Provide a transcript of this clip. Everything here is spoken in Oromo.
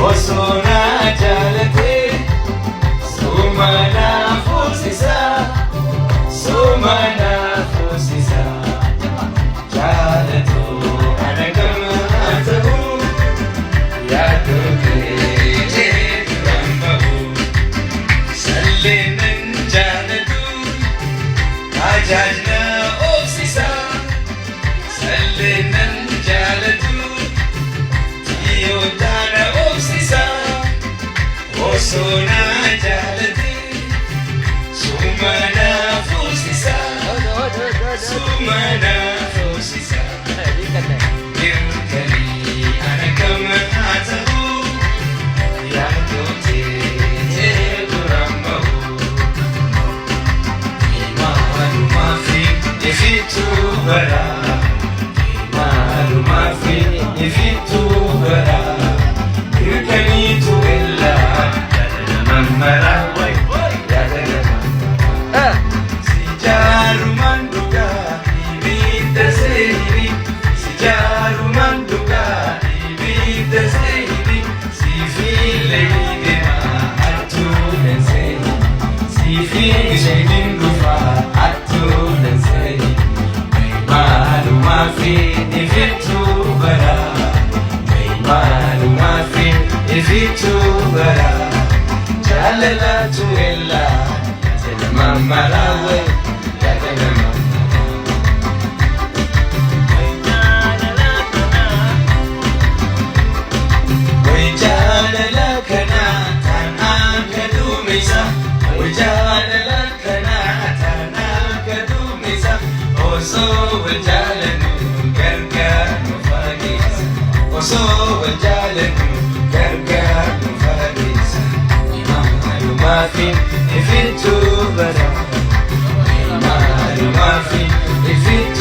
osona jalate sumana fusisa sumana fusisa jalatu anagamatahu yaduke rambahu sallenan jalatu ajajna ofsisa sallenan jalatu tiyotana ofsisa osona jalati sumana fusisa sumana fusisa irkani anagamatahu yaduke rambahu imalu mafi ifitu bara imalu mafi ifitu bara irkani tuwilla yadana mamara yadana mamara sijaru manduga ibida sehiri sijaru manduga ibida sehiri sifile idema atulen sehiri sifile shedin rufa atulen sehiri malu mafi ifitu bara malu mafi ifitu bara jalala tuwilla yadana mamara yadana mamara وجعل لكنا تناك دوميسا وجعل لكنا تناك دوميسا وصو وجعل نكركا نفاقيسا وصو وجعل نكركا نفاقيسا إمام ما في إفيتو برا إمام ما في إفيتو